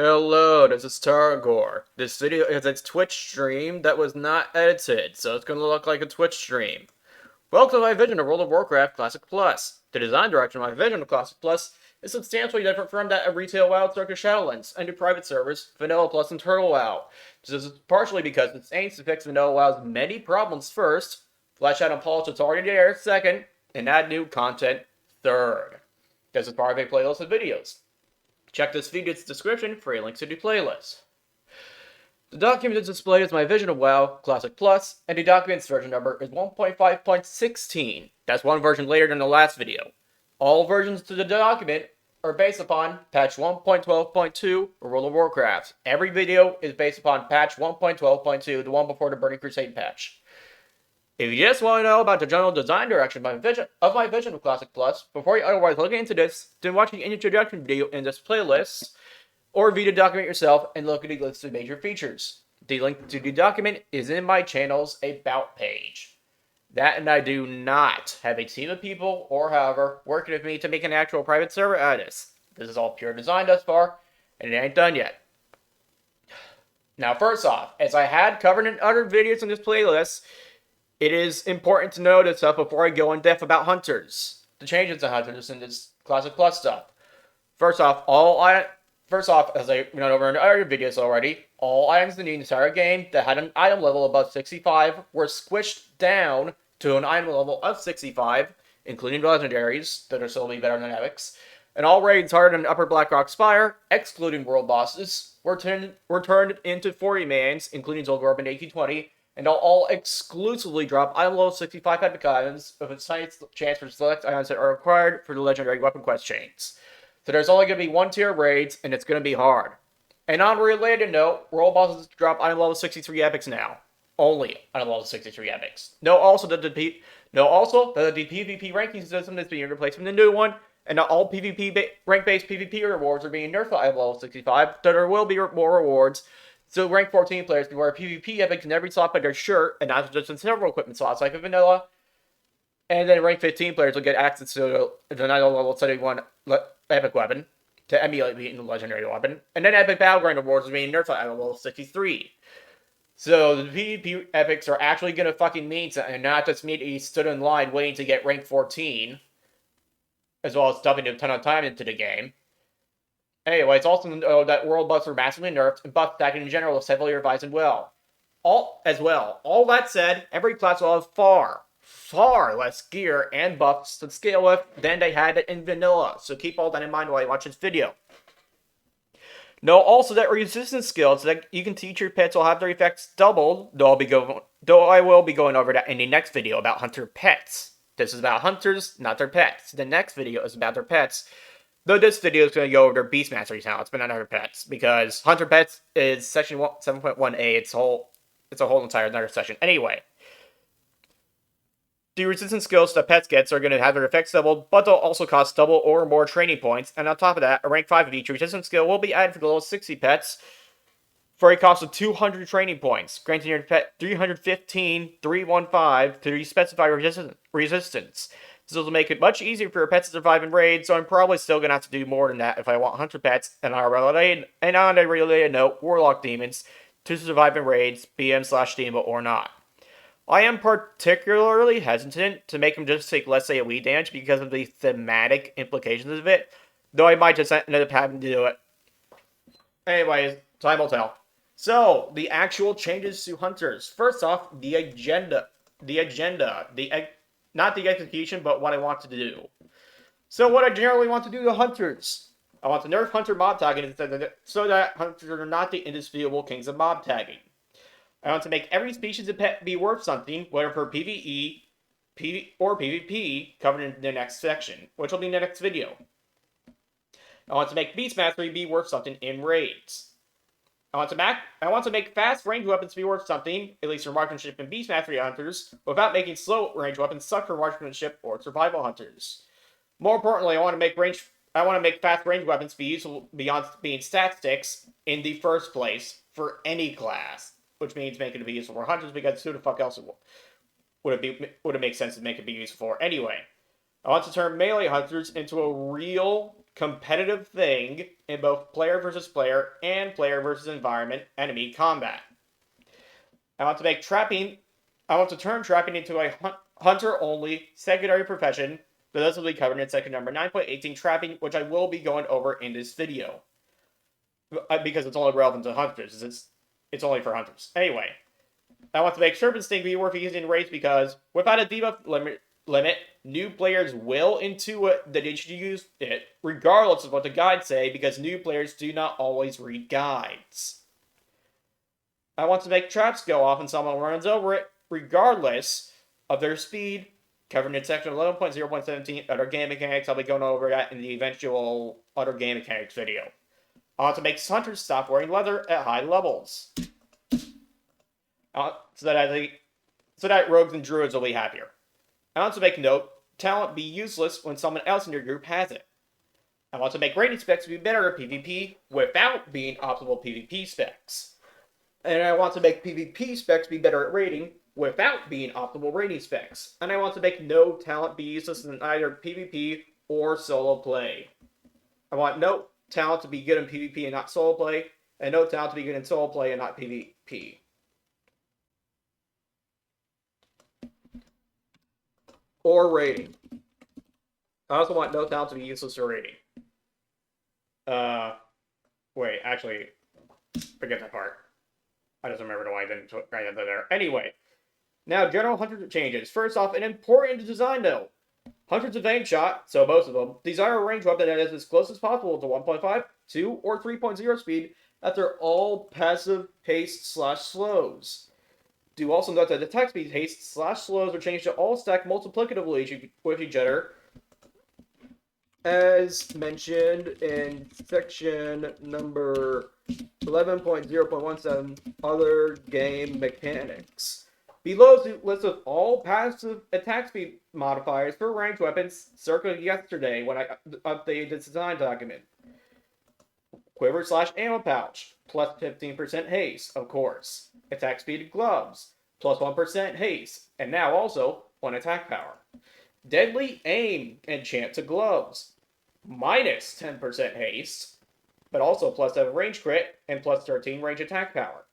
Hello, this is Tarregor. This video is a Twitch stream that was not edited, so it's gonna look like a Twitch stream. Welcome to my vision of World of Warcraft Classic Plus. The design direction of my vision of Classic Plus is substantially different from that of retail WoW, Circus Shadowlands, and new private servers, Vanilla Plus and Turtle WoW. This is partially because it aims to fix Vanilla WoW's many problems first, flesh out and polish its already there second, and add new content third. This is part of a playlist of videos. Check this video's description for a link to the playlist. The document is displayed as my vision of WoW Classic Plus, and the document's version number is 1.5.16. That's one version later than the last video. All versions to the document are based upon patch 1.12.2 of World of Warcraft. Every video is based upon patch 1.12.2, the one before the Burning Crusade patch. If you just want to know about the general design direction of my vision of Classic Plus, before you otherwise look into this, then watch the introduction video in this playlist, or view the document yourself and look at the list of major features. The link to the document is in my channel's About page. That and I do not have a team of people, or however, working with me to make an actual private server out of this. This is all pure design thus far, and it ain't done yet. Now first off, as I had covered in other videos in this playlist, it is important to know this stuff before I go in depth about hunters. The changes to hunters in this Classic Plus stuff. First off, as I went over in other videos already, all items in the entire game that had an item level above 65 were squished down to an item level of 65, including legendaries that are still better than epics. And all raids harder than Upper Blackrock Spire, excluding world bosses, were turned into 40-mans, including Zolgorb and 1820. And they'll all exclusively drop item level 65 epic items with a tiny chance for select items that are required for the legendary weapon quest chains. So there's only going to be one tier raids, and it's going to be hard. And on a related note, world bosses drop item level 63 epics now. Only item level 63 epics. Note also that the PvP ranking system is being replaced with a new one, and that all rank-based PvP rewards are being nerfed at item level 65, so there will be more rewards. So rank 14 players can wear PvP epics in every slot by their shirt, and not just in several equipment slots like a vanilla. And then rank 15 players will get access to the level 71 epic weapon to emulate beating the legendary weapon. And then epic battleground awards are being nerfed at level 63. So the PvP epics are actually going to fucking mean something, and not just mean that you stood in line waiting to get rank 14, as well as dumping a ton of time into the game. Anyway, it's also known that world buffs are massively nerfed, and buff stacking in general is heavily revised as well. All that said, every class will have far less gear and buffs to scale with than they had in vanilla, so keep all that in mind while you watch this video. Know also that resistance skills that you can teach your pets will have their effects doubled, though I will be going over that in the next video about hunter pets. This is about hunters, not their pets. The next video is about their pets. Though this video is going to go over their Beast Mastery talents, but not Hunter Pets, because Hunter Pets is section 7.1a. It's a whole entire another section. Anyway, the resistance skills that pets get are going to have their effects doubled, but they'll also cost double or more training points. And on top of that, a rank 5 of each resistance skill will be added for the level 60 pets for a cost of 200 training points, granting your pet 315 to the specified resistance. This will make it much easier for your pets to survive in raids, so I'm probably still going to have to do more than that if I want hunter pets, and on a related note, warlock demons to survive in raids, BM/Steamboat or not. I am particularly hesitant to make them just take less AoE damage because of the thematic implications of it, though I might just end up having to do it. Anyways, time will tell. So, the actual changes to hunters. First off, the agenda. Not the execution, but what I want to do. So what I generally want to do to hunters. I want to nerf hunter mob tagging so that hunters are not the indisputable kings of mob tagging. I want to make every species of pet be worth something, whether for PvE, or PvP, covered in the next section, which will be in the next video. I want to make Beast Mastery be worth something in raids. I want to make fast range weapons be worth something, at least for marksmanship and beast mastery hunters, without making slow range weapons suck for marksmanship or survival hunters. More importantly, I want to make fast range weapons be useful beyond being stat sticks in the first place for any class, which means making it be useful for hunters because who the fuck else would it make sense to make it be useful for anyway? I want to turn melee hunters into a real competitive thing in both player versus player and player versus environment enemy combat. I want to turn trapping into a hunter-only secondary profession, but this will be covered in section number 9.18, trapping, which I will be going over in this video. Because it's only relevant to hunters. It's only for hunters. Anyway, I want to make Serpent Sting be worth using in raids because without a debuff limit, new players will intuit that they should use it, regardless of what the guides say, because new players do not always read guides. I want to make traps go off and someone runs over it, regardless of their speed, covered in section 11.0.17, other game mechanics. I'll be going over that in the eventual other game mechanics video. I want to make hunters stop wearing leather at high levels. So that rogues and druids will be happier. I want to make no talent be useless when someone else in your group has it. I want to make rating specs be better at PvP without being optimal PvP specs. And I want to make PvP specs be better at rating without being optimal rating specs. And I want to make no talent be useless in either PvP or solo play. I want no talent to be good in PvP and not solo play, and no talent to be good in solo play and not PvP. Or rating. I also want no talent to be useless or rating. Wait, actually, forget that part. I just remembered why I didn't write that there. Anyway, now general hunter changes. First off, an important design note. Hunters of aim shot, so most of them, desire a range weapon that is as close as possible to 1.5, 2, or 3.0 speed, that they're all passive haste/slows. Do also note that attack speed haste/slows are changed to all stack multiplicatively with each other, as mentioned in section number 11.0.17, other game mechanics. Below is a list of all passive attack speed modifiers for ranged weapons circa yesterday when I updated the design document. Quiver/ammo pouch, plus 15% haste, of course. Attack speed gloves, plus 1% haste, and now also 1 attack power. Deadly aim enchant to gloves, minus 10% haste, but also plus 7 range crit and plus 13 range attack power.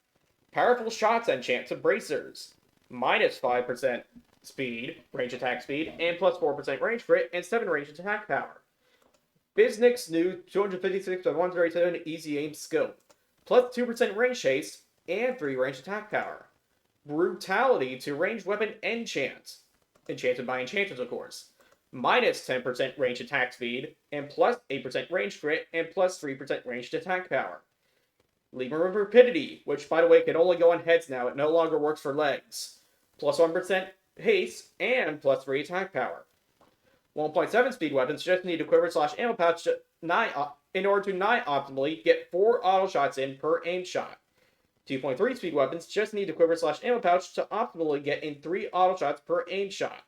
Powerful shots enchant to bracers, minus 5% speed, range attack speed, and plus 4% range crit and 7 range attack power. Biznick's new 256x137 easy aim scope, plus 2% range haste and 3 range attack power. Brutality to ranged weapon enchant, enchanted by enchanters of course, minus 10% range attack speed and plus 8% range crit and plus 3% ranged attack power. Lemur of Rapidity, which by the way can only go on heads now, it no longer works for legs, plus 1% haste and plus 3 attack power. 1.7 speed weapons just need a quiver/ammo pouch in order to nigh optimally get 4 auto shots in per aim shot. 2.3 speed weapons just need a quiver/ammo pouch to optimally get in 3 auto shots per aim shot.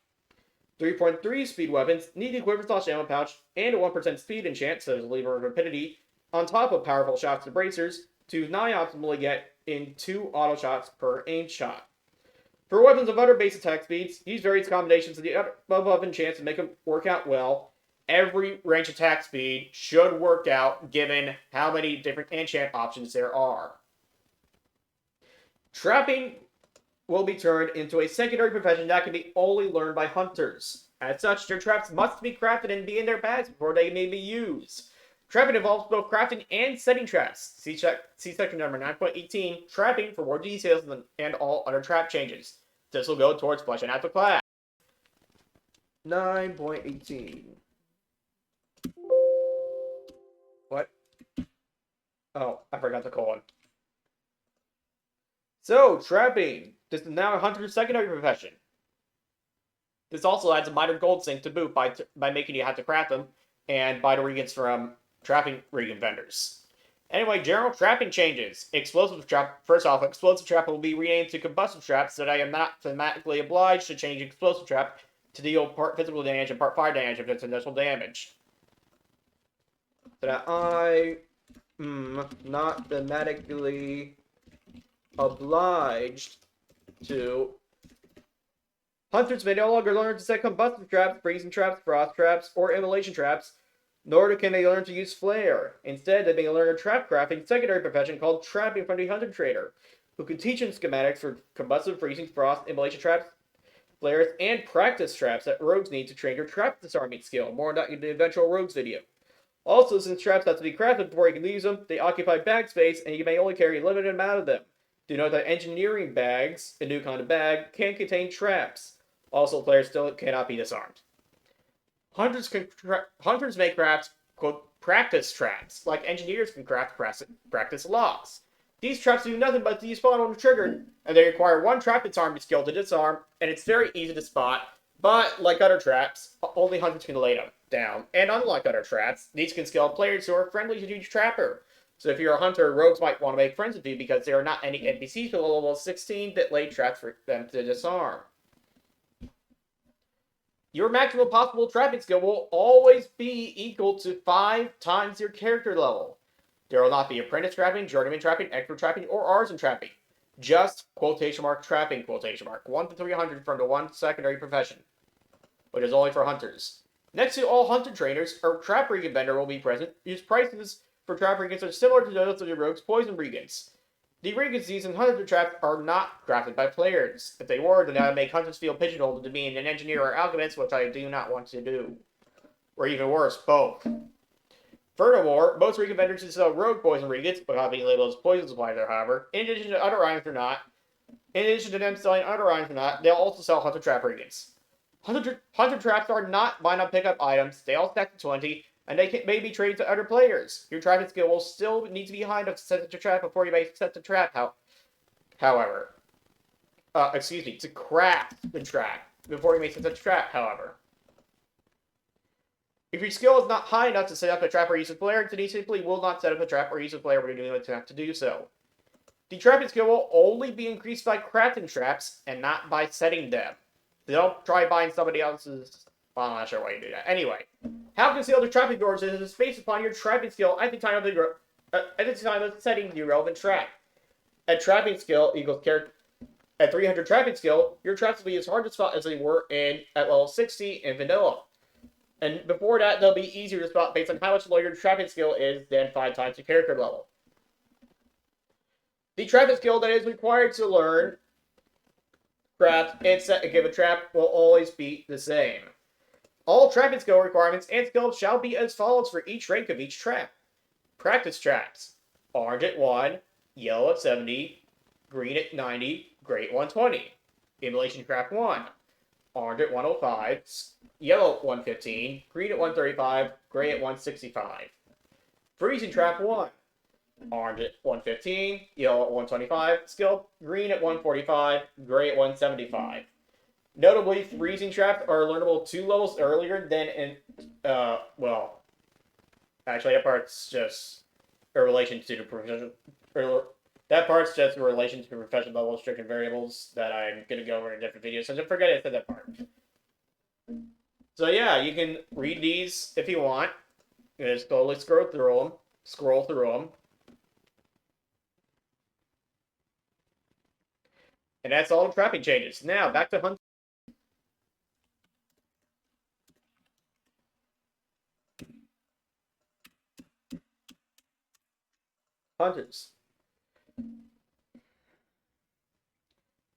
3.3 speed weapons need a quiver/ammo pouch and a 1% speed enchant, so there's a Lemur of Rapidity, on top of powerful shots to bracers to nigh optimally get in 2 auto shots per aim shot. For weapons of other base attack speeds, use various combinations of the above enchants to make them work out well. Every range attack speed should work out given how many different enchant options there are. Trapping will be turned into a secondary profession that can be only learned by hunters. As such, their traps must be crafted and be in their bags before they may be used. Trapping involves both crafting and setting traps. See section number 9.18, trapping, for more details and all other trap changes. This will go towards fleshing out the class. 9.18. What? Oh, I forgot the colon. So, trapping. This is now a hunter's secondary profession. This also adds a minor gold sink to boot by making you have to craft them and buy the reagents from trapping reagent vendors. Anyway, general trapping changes. Explosive trap. First off, explosive trap will be renamed to combustive trap, so that I am not thematically obliged to change explosive trap to deal part physical damage and part fire damage if it's initial damage. So that I am not thematically obliged to. Hunters may no longer learn to set combustive traps, freezing traps, frost traps, or immolation traps Nor can they learn to use flare. Instead, they may learn a trap crafting secondary profession called trapping from the hunter trader, who can teach them schematics for combustive, freezing, frost, immolation traps, flares, and practice traps that rogues need to train your trap disarming skill. More on that in the eventual rogues video. Also, since traps have to be crafted before you can use them, they occupy bag space and you may only carry a limited amount of them. Do note that engineering bags, a new kind of bag, can contain traps. Also, players still cannot be disarmed. Hunters may craft, quote, practice traps, like engineers can craft practice locks. These traps do nothing but despawn when triggered, and they require one trap disarming skill to disarm, and it's very easy to spot, but like other traps, only hunters can lay them down. And unlike other traps, these can skill players who are friendly to each trapper. So if you're a hunter, rogues might want to make friends with you because there are not any NPCs below level 16 that lay traps for them to disarm. Your maximum possible trapping skill will always be equal to 5 times your character level. There will not be apprentice trapping, journeyman trapping, expert trapping, or artisan trapping. Just quotation mark trapping quotation mark. 1 to 300 from the one secondary profession, which is only for hunters. Next to all hunter trainers, a trap regan vendor will be present, whose prices for trap regans are similar to those of the rogue's poison regans. The regans used in hunter traps are not crafted by players. If they were, then that would make hunters feel pigeonholed into being an engineer or alchemist, which I do not want to do. Or even worse, both. Furthermore, most regan vendors who sell rogue poison regans, but not being labeled as poison supplies, however, in addition to other items or not, in addition to them selling other items or not, they'll also sell hunter trap regans. Hunter traps are not buy now pickup items. They all stack to 20, and they may be traded to other players. Your trapping skill will still need to be high enough to set such a trap before you may set the trap. However, to craft the trap before you may set such a trap. However, if your skill is not high enough to set up a trap or use a flare, then you simply will not set up a trap or use a flare when you're doing an attempt to do so. The trapping skill will only be increased by crafting traps and not by setting them. Don't try buying somebody else's. Well, I'm not sure why you do that. Anyway, how concealed the trapping doors is based upon your trapping skill at the time of setting the relevant trap. At trapping skill equals character. At 300 trapping skill, your traps will be as hard to spot as they were at level 60 in vanilla. And before that, they'll be easier to spot based on how much lower your trapping skill is than 5 times your character level. The trapping skill that is required to learn, craft, and give a trap will always be the same. All trapping skill requirements and skills shall be as follows for each rank of each trap. Practice traps. Orange at 1, yellow at 70, green at 90, gray at 120. Immolation trap 1. Orange at 105, yellow at 115, green at 135, gray at 165. Freezing trap 1. Orange at 115, yellow at 125, skill green at 145, gray at 175. Notably, freezing traps are learnable 2 levels earlier than in, actually that part's just a relation to the professional, that part's just in relation to the professional level restricted variables that I'm going to go over in a different video, so don't forget I said that part. So yeah, you can read these if you want. Just slowly scroll through them. And that's all the trapping changes. Now, back to hunters.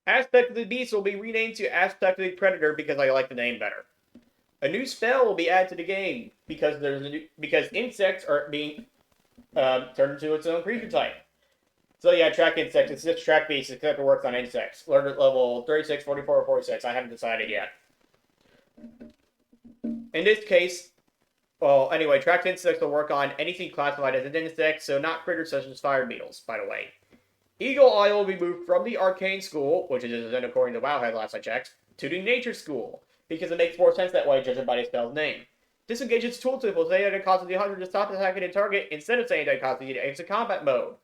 Aspect of the Beast will be renamed to Aspect of the Predator because I like the name better. A new spell will be added to the game because insects are being turned into its own creature type. So yeah, track insects. It's just track beasts, except it works on insects. Learn at level 36, 44, or 46. I haven't decided yet. In this case, well, anyway, tracked insects will work on anything classified as an insect, so not critters such as fire beetles, by the way. Eagle Eye will be moved from the Arcane School, which is then according to Wowhead last I checked, to the Nature School, because it makes more sense that way, judging by the spell's name. Disengage's tooltip will say that it causes the hunter to stop attacking a target instead of saying that it causes you to exit combat mode,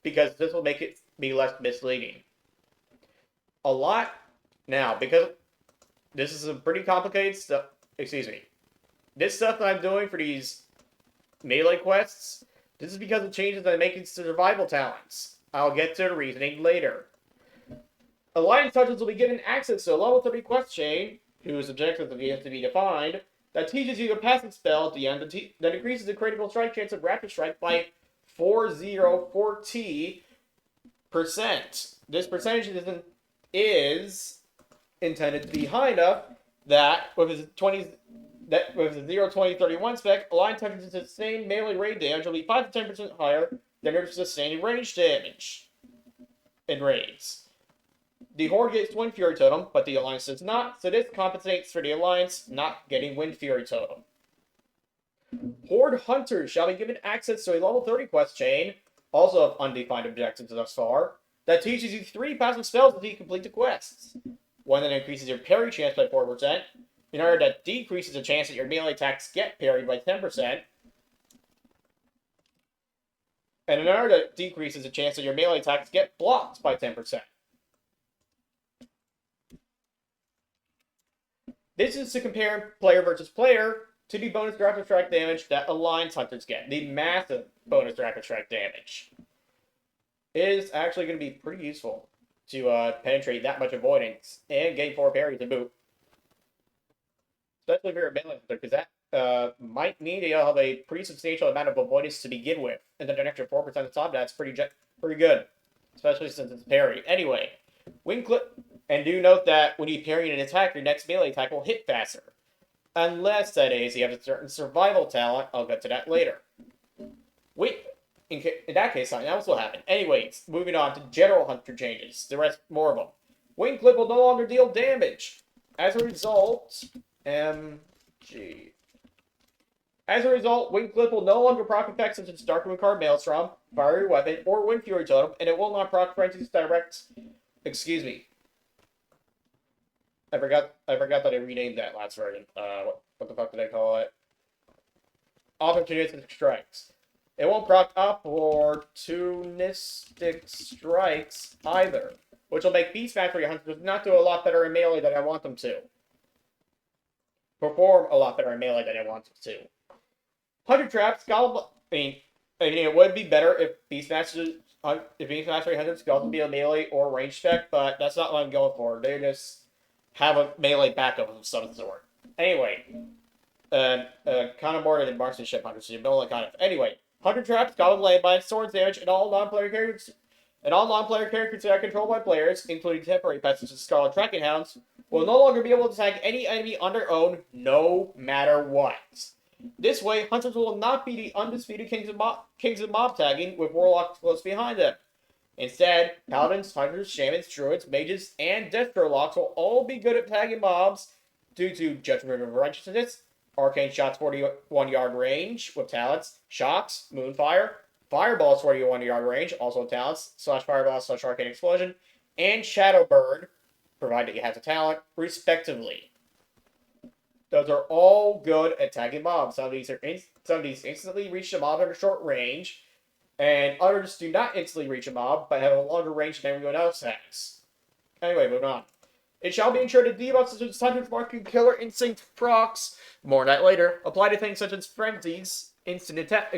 because this will make it be less misleading. Now, because this is some pretty complicated stuff, this stuff that I'm doing for these melee quests, this is because of changes I'm making to survival talents. I'll get to the reasoning later. Alliance touches will be given access to a level 30 quest chain, whose objectives have yet to be defined, that teaches you a passive spell at the end that increases the critical strike chance of rapid strike by 404T%. This percentage is intended to be high enough that with his 0-20-31 spec, a line touches sustained melee raid damage will be 5 to 10% higher than their sustained range damage in raids. The Horde gets Wind Fury Totem, but the Alliance does not, so this compensates for the Alliance not getting Wind Fury Totem. Horde Hunters shall be given access to a level 30 quest chain, also of undefined objectives thus far, that teaches you 3 passive spells as you complete the quests. One that increases your parry chance by 4%, another that decreases the chance that your melee attacks get parried by 10%, and another that decreases the chance that your melee attacks get blocked by 10%. This is to compare player versus player to the bonus rapid strike damage that Alliance Hunters get. The massive bonus rapid strike damage is actually going to be pretty useful to penetrate that much avoidance and gain 4 parries to boot. Especially if you're a melee hunter, because that might mean you'll have a pretty substantial amount of avoidance to begin with, and then an extra 4% on top. That's pretty good, especially since it's parry. Anyway, wing clip, and do note that when you parry an attack, your next melee attack will hit faster, unless that is you have a certain survival talent. I'll get to that later. In that case, something else will happen. Anyways, moving on to general hunter changes. The rest, more of them. Wing clip will no longer deal damage. As a result, Wing clip will no longer proc effects such as Dark Wind Card Maelstrom, Fiery Weapon, or Wind Fury Totem, and it will not proc Frenzy's direct. Excuse me. I forgot that I renamed that last version. What the fuck did I call it? Opportunistic Strikes. It won't proc Opportunistic Strikes either, which will make Beast Factory Hunters not do a lot better in melee than I want them to. Perform a lot better in melee than I want them to. Hunter Traps, it would be better if Beast Factory Hunters could be a melee or range spec, but that's not what I'm going for. They just have a melee backup of some sort. Anyway, kind of more than marksmanship hunters, so you know, kind of. Anyway, Hunter Traps, Goblin Blade by swords damage, and all non-player characters that are controlled by players, including temporary pets such as Scarlet Tracking Hounds, will no longer be able to tag any enemy on their own, no matter what. This way, hunters will not be the undisputed kings of mob tagging with warlocks close behind them. Instead, paladins, hunters, shamans, druids, mages, and destro locks will all be good at tagging mobs due to Judgment of Righteousness, Arcane Shots 41-yard range with talents, Shocks, Moonfire, Fireballs 41-yard range, also with talents, /Fireball/Arcane Explosion, and Shadow Bird, provided you have the talent, respectively. Those are all good at tagging mobs. Some of these instantly reach the mob under short range, and others do not instantly reach a mob, but have a longer range than everyone else has. Anyway, moving on. It shall be ensured that debuffs such as Hunter's Mark and Killer Instinct procs, more on that later, apply to things such as Frenzy's instant attack,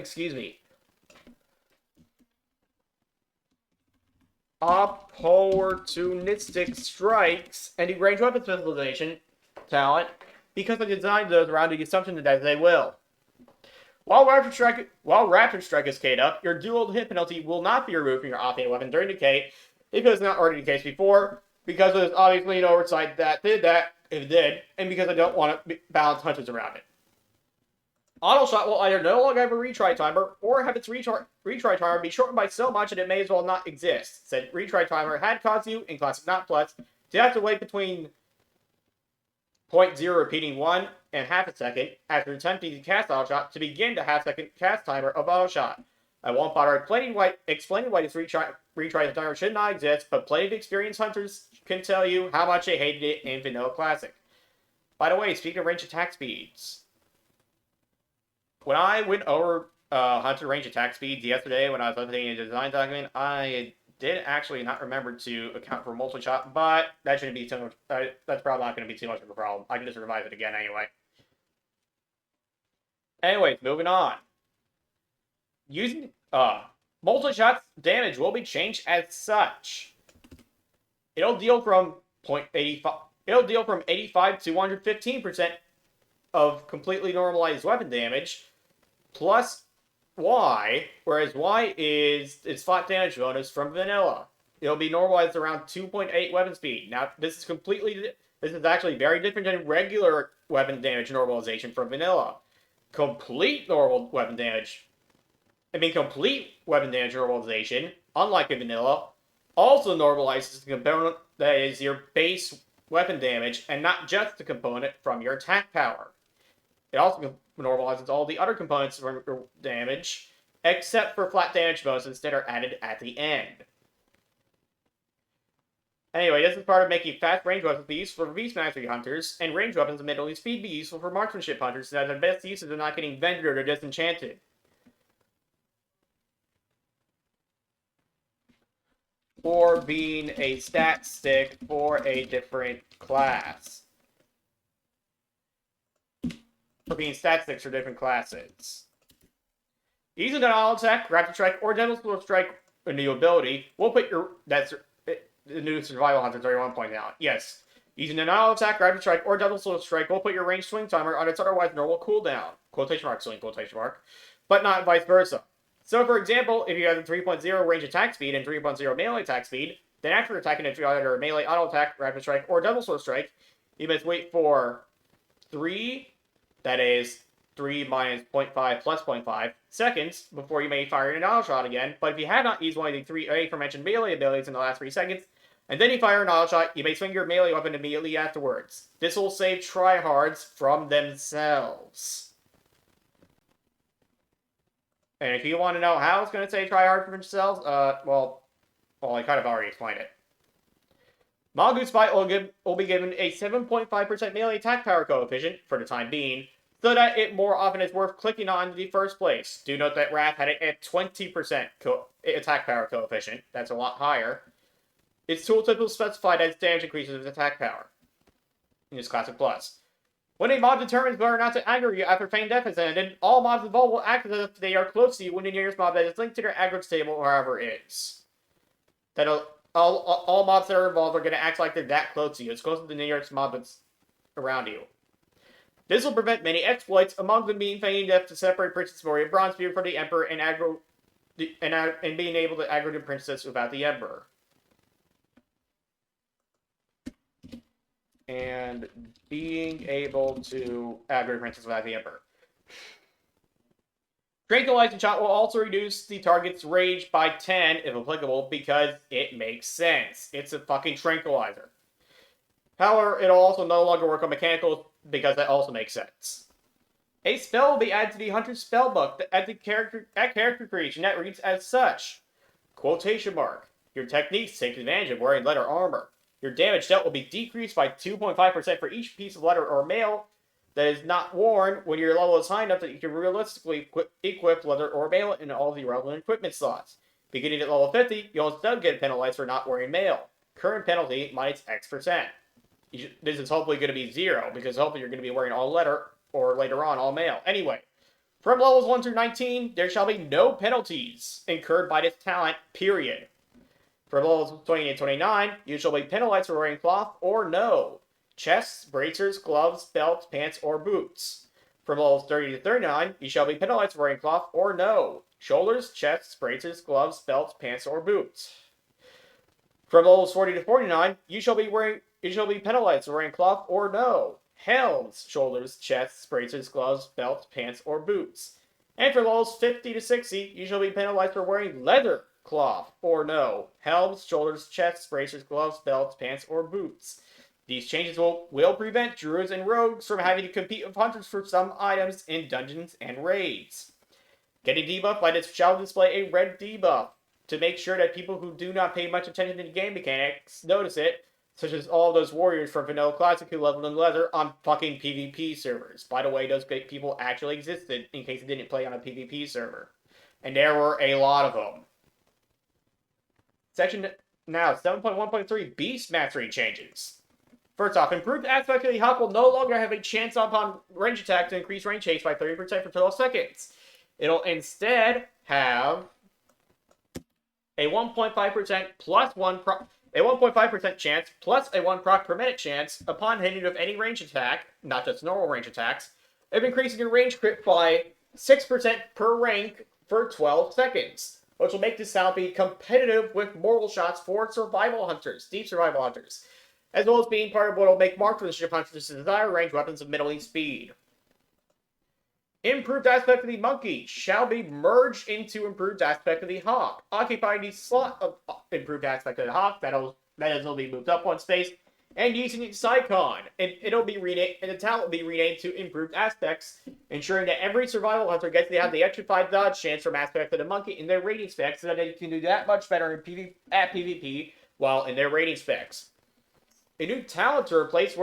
Opportunistic Strikes, and the range weapon specialization talent, because I designed those around the assumption that they will. While Rapid Strike is K'd up, your dual hit penalty will not be removed from your offhand weapon during decay, if it was not already the case before, because there's obviously an oversight that did that, if it did, and because I don't want to balance hunters around it. Auto Shot will either no longer have a retry timer, or have its retry timer be shortened by so much that it may as well not exist. Said retry timer had caused you, in Classic Not Plus, to have to wait between 0.0 repeating 1 and half a second after attempting to cast Auto Shot to begin the half-second cast timer of Auto Shot. I won't bother explaining why this retry timer should not exist, but plenty of experienced hunters can tell you how much they hated it in Vanilla Classic. By the way, speaking of range attack speeds, when I went over hunter range attack speeds yesterday when I was updating a design document, I did actually not remember to account for multi-shot, but that shouldn't be too much. That's probably not going to be too much of a problem. I can just revise it again anyway. Anyways, moving on. Using multi-shot's damage will be changed as such. It'll deal from 85 to 115% of completely normalized weapon damage, plus Y, whereas Y is its flat damage bonus from vanilla. It'll be normalized around 2.8 weapon speed. Now, this is actually very different than regular weapon damage normalization from vanilla. Complete weapon damage normalization, unlike in vanilla, also normalizes the component that is your base weapon damage and not just the component from your attack power. It also normalizes all the other components from your damage, except for flat damage bonuses that are added at the end. Anyway, this is part of making fast range weapons be useful for beast mastery hunters, and range weapons of middling speed be useful for marksmanship hunters, so that the best uses are not getting vendored or disenchanted. Or being a stat stick for a different class. For being stat sticks for different classes. Using an auto attack, rapid strike, or devil strike, a new ability, will put your the new survival hunters I want to point out. Yes. Using an auto attack, rapid strike, or double strike will put your range swing timer on its otherwise normal cooldown. Quotation mark, swing, quotation mark. But not vice versa. So, for example, if you have a 3.0 range attack speed and 3.0 melee attack speed, then after attacking either a melee auto attack, rapid strike, or double strike, you must wait for 3, that is 3 minus 0.5 plus 0.5 seconds before you may fire an auto shot again. But if you have not used one of the 3 aforementioned melee abilities in the last 3 seconds, and then you fire an auto shot, you may swing your melee weapon immediately afterwards. This will save tryhards from themselves. And if you want to know how it's going to save tryhards from themselves, well, I kind of already explained it. Mongoose Bite will be given a 7.5% melee attack power coefficient for the time being, so that it more often is worth clicking on in the first place. Do note that Wrath had a 20% attack power coefficient. That's a lot higher. Its tooltip will specify that its damage increases with attack power in this Classic Plus. When a mob determines whether or not to aggro you after Feigned Death has ended, all mobs involved will act as if they are close to you when the nearest mob that is linked to their aggro table or however is. All mobs that are involved are going to act like they're that close to you. It's close to the nearest mob that's around you. This will prevent many exploits, among them being Feigning Death to separate Princess Moria Bronzebeard from the Emperor and being able to aggro the Princess without the Emperor. And being able to aggro the Princess without the Emperor. Tranquilizing Shot will also reduce the target's rage by 10, if applicable, because it makes sense. It's a fucking tranquilizer. However, it'll also no longer work on mechanicals, because that also makes sense. A spell will be added to the Hunter's spellbook at character creation that reads as such. Quotation mark. Your techniques take advantage of wearing leather armor. Your damage dealt will be decreased by 2.5% for each piece of leather or mail that is not worn when your level is high enough that you can realistically equip leather or mail in all the relevant equipment slots. Beginning at level 50, you'll instead get penalized for not wearing mail. Current penalty minus X%. This is hopefully going to be 0, because hopefully you're going to be wearing all leather, or later on, all mail. Anyway, from levels 1 through 19, there shall be no penalties incurred by this talent, period. From levels 20 and 29, you shall be penalized for wearing cloth or no. Chests, bracers, gloves, belts, pants, or boots. From levels 30 to 39, you shall be penalized for wearing cloth or no. Shoulders, chests, bracers, gloves, belts, pants, or boots. From levels 40 to 49, you shall be penalized for wearing cloth or no. Helms, shoulders, chests, bracers, gloves, belts, pants, or boots. And for levels 50 to 60, you shall be penalized for wearing leather, cloth, or no. Helms, shoulders, chests, bracers, gloves, belts, pants, or boots. These changes will prevent druids and rogues from having to compete with hunters for some items in dungeons and raids. Getting debuffed by this shall display a red debuff to make sure that people who do not pay much attention to the game mechanics notice it, such as all those warriors from Vanilla Classic who leveled in leather on fucking PvP servers. By the way, those great people actually existed, in case they didn't play on a PvP server. And there were a lot of them. Section now, 7.1.3 Beast Mastery changes. First off, improved aspect of the Hawk will no longer have a chance upon range attack to increase range chase by 30% for 12 seconds. It'll instead have a 1.5% plus 1% chance plus a 1 proc per minute chance upon hitting with any range attack, not just normal range attacks, of increasing your range crit by 6% per rank for 12 seconds, which will make this sound be competitive with mortal shots for survival hunters, deep survival hunters, as well as being part of what will make marksmanship hunters desire range weapons of middling speed. Improved aspect of the monkey shall be merged into improved aspect of the hawk, occupying the slot of improved aspect of the hawk that will be moved up one space, and using its icon, and it'll be renamed, and the talent will be renamed to improved aspects, ensuring that every survival hunter gets to have the extra 5 dodge chance from aspect of the monkey in their rating specs, so that they can do that much better in PvP while in their rating specs. A new talent to replace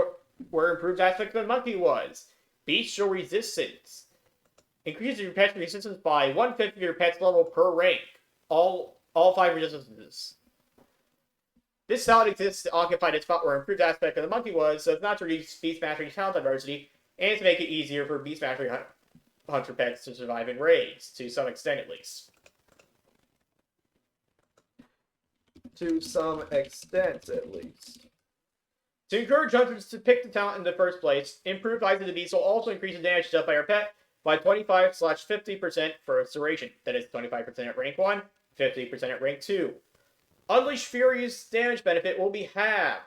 where improved aspect of the monkey was: bestial resistance. Increases your pet's resistance by 1/5 of your pet's level per rank. All 5 resistances. This talent exists to occupy the spot where improved aspect of the monkey was, so as not to reduce beast mastery talent diversity, and to make it easier for beast mastery hunter pets to survive in raids, to some extent at least. To some extent, at least. To encourage hunters to pick the talent in the first place, improved Eyes of the Beast will also increase the damage dealt by your pet by 25/50% for its duration. That is 25% at rank 1, 50% at rank 2. Unleash Fury's damage benefit will be halved,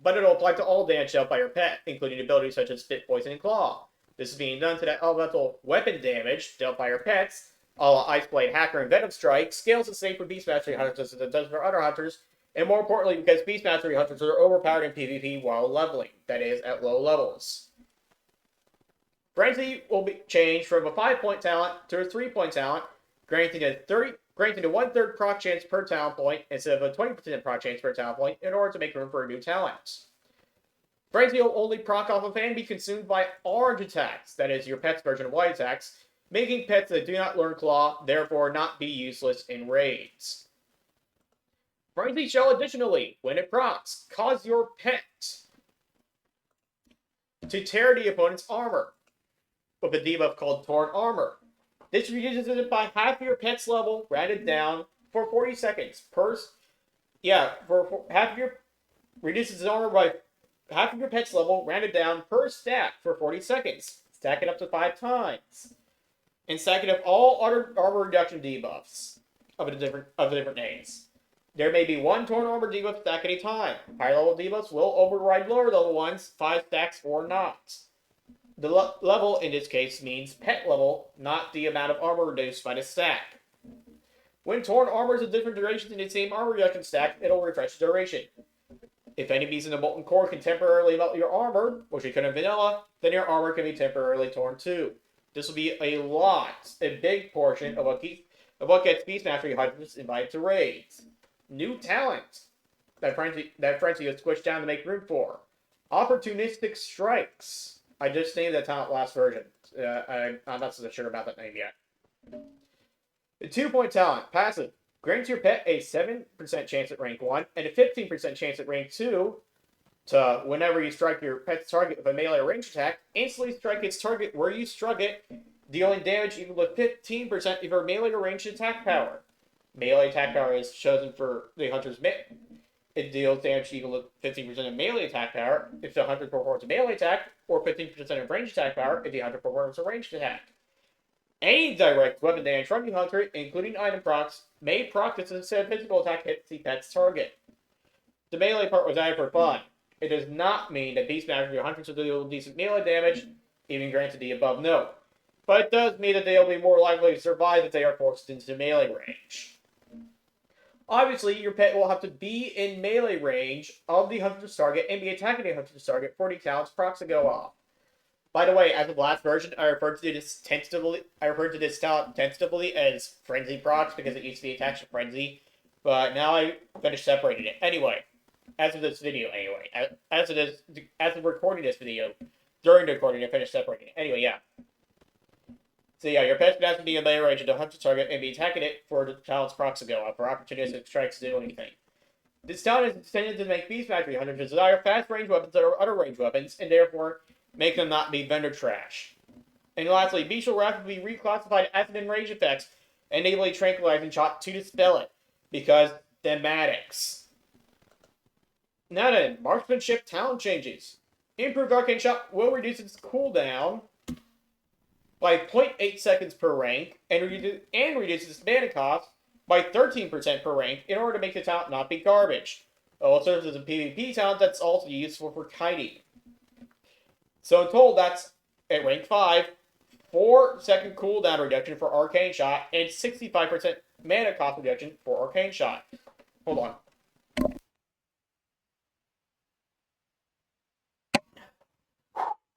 but it'll apply to all damage dealt by your pet, including abilities such as Spit, Poison, and Claw. This is being done so that elemental weapon damage dealt by your pets, a la Ice Blade, Hacker, and Venom Strike, scales the same for Beast Mastery hunters as it does for other hunters, and more importantly, because Beast Mastery hunters are overpowered in PvP while leveling, that is, at low levels. Frenzy will be changed from a 5-point talent to a 3-point talent, granting a 1/3 proc chance per talent point instead of a 20% proc chance per talent point in order to make room for a new talent. Frenzy will only proc off of and be consumed by orange attacks, that is, your pet's version of white attacks, making pets that do not learn Claw therefore not be useless in raids. Frenzy shall additionally, when it procs, cause your pet to tear the opponent's armor with a debuff called Torn Armor. This reduces it by half your pet's level, rounded down, for 40 seconds. Reduces its armor by half of your pet's level, rounded down per stack for 40 seconds. Stack it up to 5 times. And stack it up all other armor reduction debuffs of the different names. There may be 1 Torn Armor debuff stack at a time. Higher level debuffs will override lower level ones, 5 stacks or not. The level in this case means pet level, not the amount of armor reduced by the stack. When Torn Armor is a different duration in the same armor reduction stack, it'll refresh the duration. If enemies in the Molten Core can temporarily melt your armor, which you could in Vanilla, then your armor can be temporarily torn too. This will be a big portion of what gets Beast Mastery hunters invited to raids. New talent that Frenzy has squished down to make room for: Opportunistic Strikes. I just named that talent last version. I'm not so sure about that name yet. The 2-point talent, passive, grants your pet a 7% chance at rank 1 and a 15% chance at rank 2 to, whenever you strike your pet's target with a melee or ranged attack, instantly strike its target where you struck it, dealing damage equal to 15% of your melee or ranged attack power. Melee attack power is chosen for the hunter's mitt. It deals damage equal to 15% of melee attack power if the hunter performs a melee attack, or 15% of ranged attack power if the hunter performs a ranged attack. Any direct weapon damage from the hunter, including item procs, may proc this instead of physical attack hits the pet's target. The melee part was added for fun. It does not mean that Beast Mastery hunters will deal decent melee damage, even granted the above note. But it does mean that they will be more likely to survive if they are forced into melee range. Obviously, your pet will have to be in melee range of the hunter's target and be attacking the hunter's target for the talent's procs to go off. By the way, as of last version, I referred to this talent tentatively as Frenzy procs because it used to be attached to Frenzy, but now I finished separating it. Anyway, as of recording this video, during the recording, I finished separating it. Anyway, yeah. So yeah, your pet's has to be in melee range of the hunter's target and be attacking it for the talent's procs to go up, for opportunistic strikes to do anything. This talent is intended to make Beast Mastery hunters desire fast range weapons that are other range weapons, and therefore make them not be vendor trash. And lastly, Bestial Wrath will be reclassified as an range effects, enabling Tranquilizing Shot to dispel it, because thematics. Now then, Marksmanship talent changes. Improved Arcane Shot will reduce its cooldown by 0.8 seconds per rank, and reduces mana cost by 13% per rank in order to make the talent not be garbage. It serves as a PvP talent that's also useful for kiting. So in total, that's at rank 5, 4-second cooldown reduction for Arcane Shot, and 65% mana cost reduction for Arcane Shot. Hold on.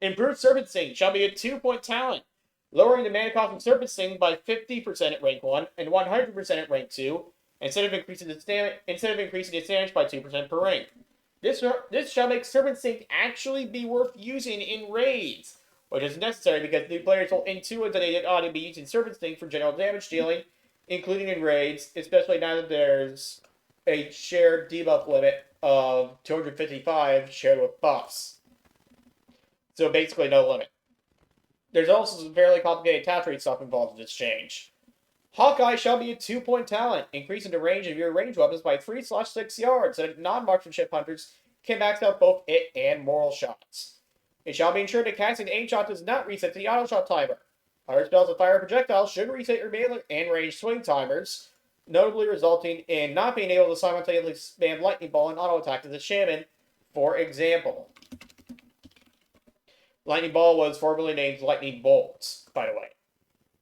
Improved Serpent Sting shall be a 2-point talent, lowering the mana cost of Serpent Sting by 50% at rank 1 and 100% at rank 2, instead of increasing its damage by 2% per rank. This shall make Serpent Sting actually be worth using in raids, which is necessary because new players will intuit that they ought to be using Serpent Sting for general damage dealing, including in raids, especially now that there's a shared debuff limit of 255 shared with buffs. So basically no limit. There's also some fairly complicated talent tree stuff involved in this change. Hawkeye shall be a 2-point talent, increasing the range of your ranged weapons by 3/6 yards, so that non-marksmanship hunters can max out both it and moral shots. It shall be ensured that casting aim shot does not reset the auto shot timer. Other spells with fire projectiles should reset your melee and range swing timers, notably resulting in not being able to simultaneously spam lightning ball and auto attack as a shaman, for example. Lightning Ball was formerly named Lightning Bolt, by the way.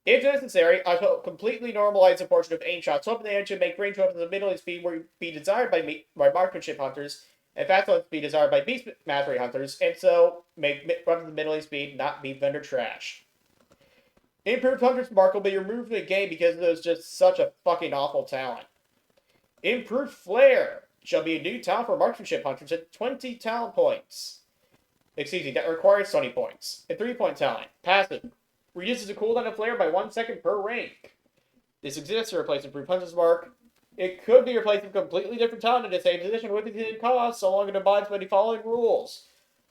If necessary, I shall completely normalize the portion of aim shots weapon damage and make range weapons of middling speed be desired by marksmanship hunters, and fast ones be desired by beast mastery hunters, and so make weapons of middling speed not be vendor trash. Improved Hunter's Mark will be removed from the game because it was just such a fucking awful talent. Improved Flare shall be a new talent for marksmanship hunters at 20 talent points. Excuse me, that requires 20 points. A 3-point talent. Passive. Reduces the cooldown of Flare by 1 second per rank. This exists to replace Improved Hunter's Mark. It could be replaced with a completely different talent in the same position with the same cost, so long as it abides by the following rules.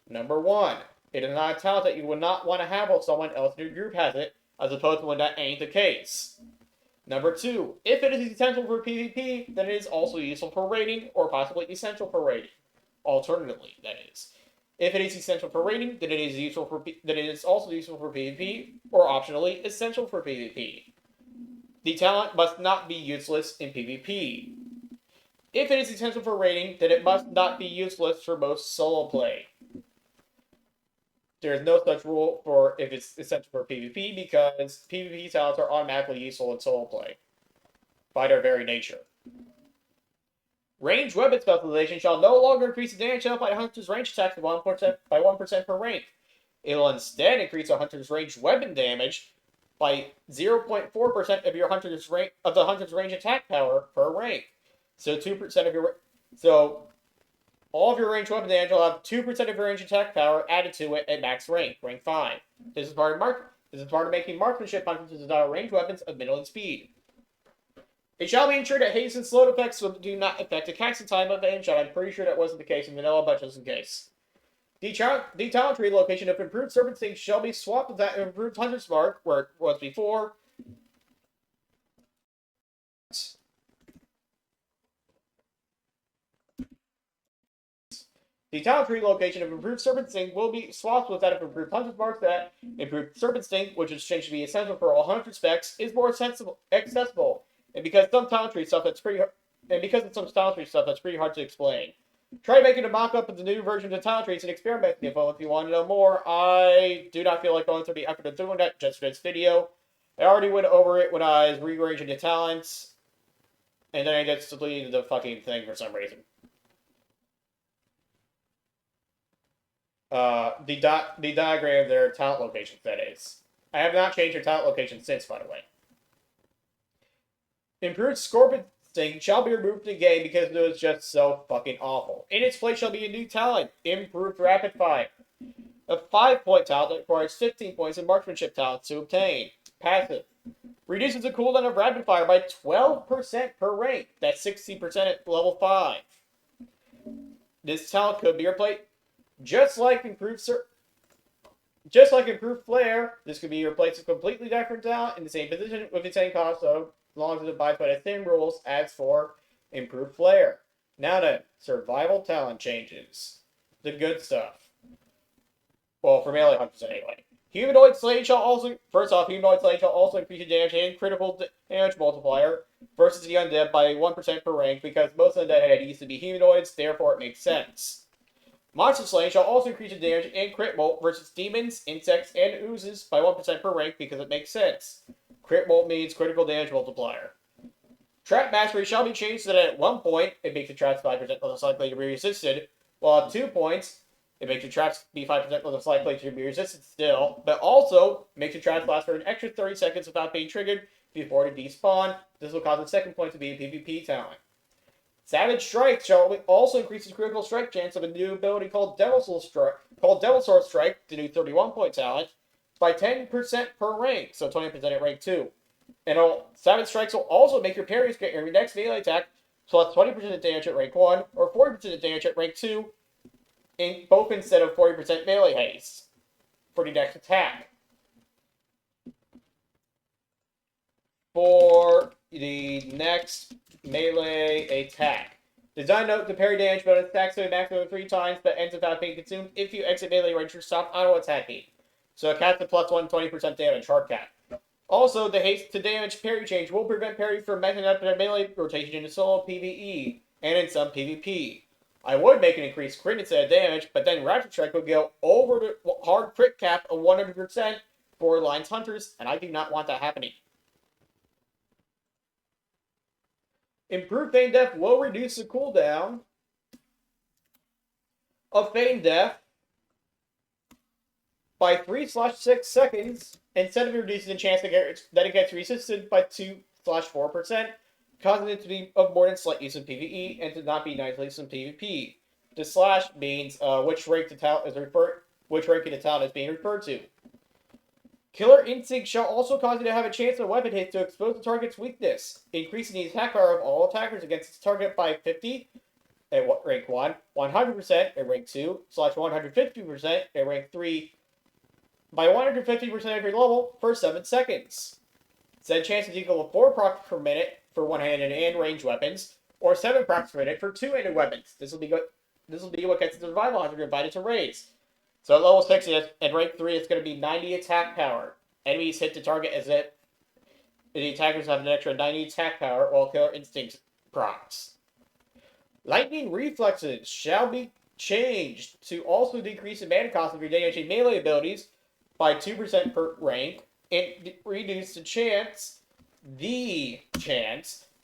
Number 1. It is not a talent that you would not want to have while someone else in your group has it, as opposed to when that ain't the case. Number 2. If it is essential for PvP, then it is also useful for raiding, or possibly essential for raiding. Alternatively, that is. If it is essential for raiding, then it is also useful for PvP, or optionally essential for PvP. The talent must not be useless in PvP. If it is essential for raiding, then it must not be useless for most solo play. There is no such rule for if it's essential for PvP because PvP talents are automatically useful in solo play by their very nature. Ranged weapon specialization shall no longer increase the damage dealt by a hunter's range attacks by 1% per rank. It will instead increase a hunter's ranged weapon damage by 0.4% of the hunter's range attack power per rank. So 2% of your all of your ranged weapon damage will have 2% of your range attack power added to it at max rank 5. This is part of making marksmanship hunters desire ranged weapons of middling speed. It shall be ensured that haste and slowed effects do not affect the casting time of the aim shot. I'm pretty sure that wasn't the case in vanilla, but just in case. The talent tree location of Improved Serpent Sting shall be swapped with that Improved Hunter's Mark, where it was before. The talent tree location of Improved Serpent Sting will be swapped with that of Improved Hunter's Mark. That Improved Serpent Sting, which is changed to be essential for all hunter specs, is more accessible. And because some talent tree stuff that's pretty hard to explain. Try making a mock-up of the new version of the talent trees and experiment with info if you want to know more. I do not feel like going through the effort of doing that just for this video. I already went over it when I was rearranging the talents, and then I just deleted the fucking thing for some reason. The diagram of their talent locations, that is. I have not changed their talent location since, by the way. Improved Scorpion Sting shall be removed from the game because it was just so fucking awful. In its place shall be a new talent, Improved Rapid Fire. A 5-point talent that requires 15 points in marksmanship talents to obtain. Passive. Reduces the cooldown of Rapid Fire by 12% per rank. That's 60% at level 5. This talent could be replaced. Just like Improved Flare, this could be replaced with a completely different talent in the same position with the same cost, so as long as it abides by the same rules as for Improved Flare. Now then, survival talent changes. The good stuff. Well, for melee hunters anyway. Humanoid Slate shall also, first off, Humanoid Slate shall also increase your damage and critical damage multiplier versus the undead by 1% per rank, because most of the undead used to be humanoids, therefore it makes sense. Monster Slaying shall also increase your damage and crit mult versus demons, insects, and oozes by 1% per rank, because it makes sense. Crit mult means critical damage multiplier. Trap Mastery shall be changed so that at 1 point, it makes the traps 5% less likely to be resisted, while at 2 points, it makes your traps be 5% less likely to be resisted still, but also makes your traps last for an extra 30 seconds without being triggered before they despawn. This will cause the second point to be a PvP talent. Savage Strike shall also increase the critical strike chance of a new ability called Devil Sword Strike, the new 31-point talent, by 10% per rank, so 20% at rank 2. And Savage Strikes will also make your parries get your next melee attack plus 20% of damage at rank 1, or 40% of damage at rank 2, both instead of 40% melee haste for the next attack. For the next melee attack. Design note, the parry damage bonus attacks to a maximum of 3 times, but ends without being consumed if you exit melee range or stop auto-attacking. So a cat to plus 120% damage, hard cat. Also, the haste to damage parry change will prevent parry from messing up their melee rotation into solo PvE, and in some PvP. I would make an increased crit instead of damage, but then Raptor Strike would go over the hard crit cap of 100% for Alliance Hunters, and I do not want that happening. Improved Feign Death will reduce the cooldown of Feign Death by 3/6 seconds, instead of reducing the chance that it gets resisted by 2/4%, causing it to be of more than slight use in PvE and to not be nice use in PvP. The slash means which rank in the talent is being referred to. Killer Instinct shall also cause you to have a chance of weapon hits to expose the target's weakness, increasing the attack power of all attackers against its target by 50 at rank 1, 100% at rank 2, /150% at rank 3, by 150% every level for 7 seconds. Said chance is equal to 4 procs per minute for one-handed and ranged weapons, or 7 procs per minute for two-handed weapons. This will be what gets the survival hunter invited to raise. So at level 6 and rank 3, it's going to be 90 attack power. Enemies hit the target as if the attackers have an extra 90 attack power, while Killer Instinct procs. Lightning Reflexes shall be changed to also decrease the mana cost of your damage and melee abilities by 2% per rank, and reduce the chance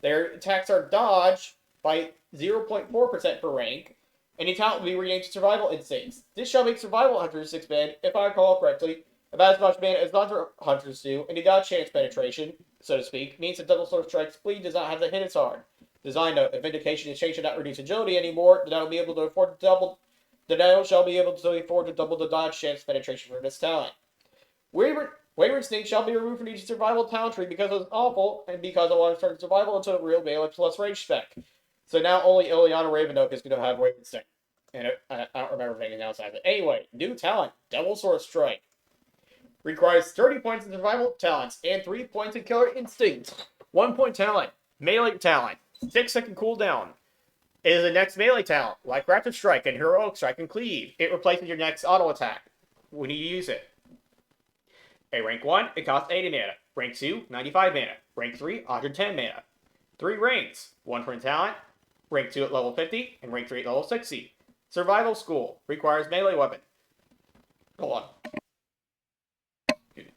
their attacks are dodged by 0.4% per rank, and the talent will be renamed to Survival Instincts. This shall make Survival Hunters expand, if I recall correctly, about as much mana as Hunter Hunters do, and the dodge chance penetration, so to speak, means that Double Sword Strike's bleed does not have to hit as hard. Design note, if Vindication is changed to not reduce agility anymore, then I will be able to afford to double the dodge chance penetration for this talent. Wayward Snake shall be removed from each survival talent tree because it was awful, and because I want to start survival into a real melee plus range spec. So now only Ileana Ravenoak is going to have Wayward Snake. And I don't remember anything else out of it. Anyway, new talent, Devil Sword Strike. Requires 30 points in survival talents and 3 points in Killer Instinct. 1 point talent, melee talent, 6-second cooldown. It is the next melee talent, like Raptor Strike and Heroic Strike and Cleave. It replaces your next auto attack when you use it. At rank 1, it costs 80 mana. Rank 2, 95 mana. Rank 3, 110 mana. 3 ranks, 1 for talent, rank 2 at level 50, and rank 3 at level 60. Survival School requires melee weapon. Hold on.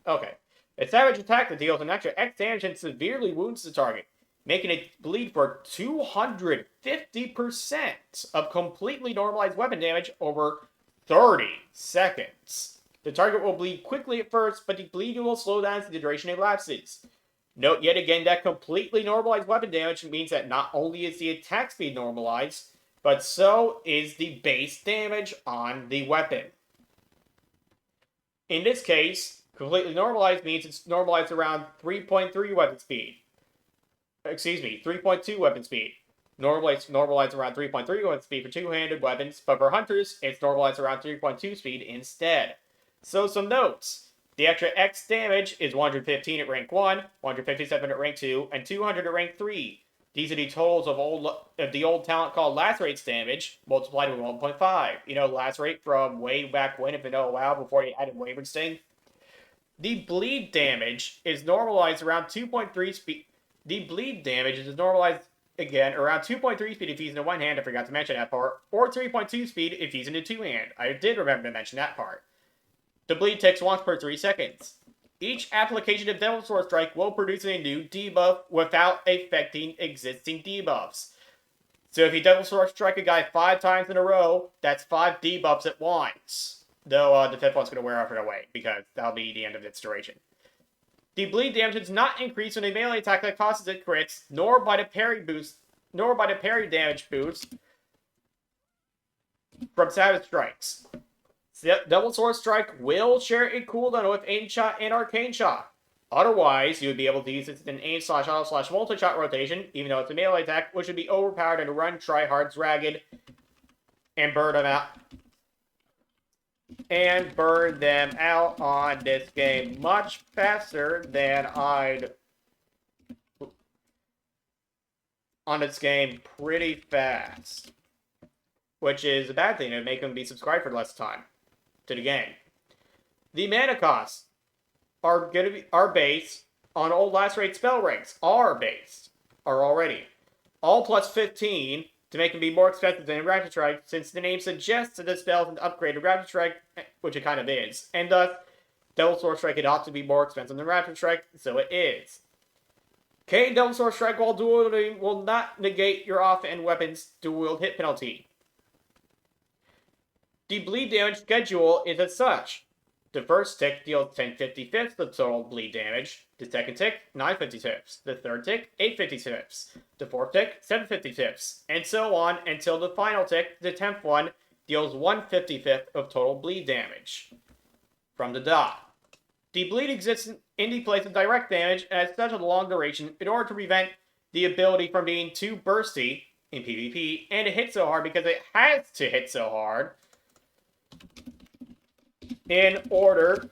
Okay. A savage attack that deals an extra X damage and severely wounds the target, making it bleed for 250% of completely normalized weapon damage over 30 seconds. The target will bleed quickly at first, but the bleeding will slow down as the duration elapses. Note yet again that completely normalized weapon damage means that not only is the attack speed normalized, but so is the base damage on the weapon. In this case, completely normalized means it's normalized around 3.3 weapon speed. 3.2 weapon speed. Normalized around 3.3 weapon speed for two-handed weapons, but for hunters, it's normalized around 3.2 speed instead. So some notes. The extra X damage is 115 at rank 1, 157 at rank 2, and 200 at rank 3. These are the totals of the old talent called Lacerate's damage, multiplied with 1.5. You know, Lacerate from way back when in Vanilla WoW before he added Wayward Sting. The bleed damage is normalized around 2.3 speed. The bleed damage is normalized again around 2.3 speed if he's in one hand. I forgot to mention that part. Or 3.2 speed if he's in a two hand. I did remember to mention that part. The bleed ticks once per 3 seconds. Each application of Devil Sword Strike will produce a new debuff without affecting existing debuffs. So if you Devil Sword Strike a guy 5 times in a row, that's 5 debuffs at once. Though the 5th one's going to wear off right away, because that'll be the end of its duration. The bleed damage does not increase when a melee attack that causes it crits, nor by the parry damage boost from Savage Strikes. Double Sword Strike will share a cooldown with Aim Shot and Arcane Shot. Otherwise, you would be able to use it in aim/auto/multi-shot rotation, even though it's a melee attack, which would be overpowered and run tryhards ragged and burn them out. And burn them out on this game much faster than I'd... on this game pretty fast. Which is a bad thing, it would make them be subscribed for less time to the game. The mana costs are based on old last rate spell ranks. Are already. All plus 15 to make them be more expensive than Rapid Strike, since the name suggests that the spell is an upgrade to Rapid Strike, which it kind of is. And thus, Devil Sword Strike ought to be more expensive than Rapid Strike, so it is. K Devil Sword Strike while dueling will not negate your off-end weapons dual hit penalty. The bleed damage schedule is as such. The first tick deals 10/55 of total bleed damage. The second tick, 9/55. The third tick, 8/55. The fourth tick, 7/55. And so on until the final tick, the 10th one, deals 1/55 of total bleed damage. From the dot. The bleed exists in the place of direct damage and has such a long duration in order to prevent the ability from being too bursty in PvP and to hit so hard because it has to hit so hard in order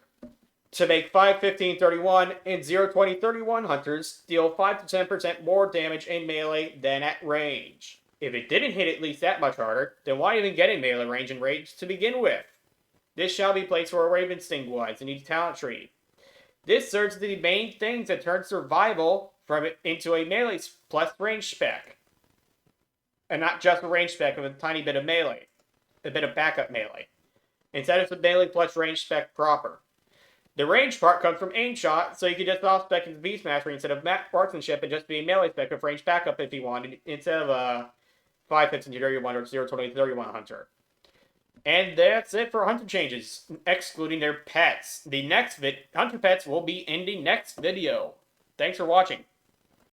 to make 5/15/31 and 0/20/31 hunters deal 5 to 10% more damage in melee than at range. If it didn't hit at least that much harder, then why even get in melee range and rage to begin with? This shall be placed where a Raven Sting was in each talent tree. This serves the main things that turn survival into a melee plus range spec. And not just a range spec with a tiny bit of melee. A bit of backup melee. Instead it's a melee plus range spec proper. The range part comes from Aim Shot, so you can just off-spec into Beast Mastery instead of Marksmanship and just be a melee spec with range backup if you wanted, instead of a 5/15/31 or 0/20/31 hunter. And that's it for hunter changes, excluding their pets. The next hunter pets will be in the next video. Thanks for watching.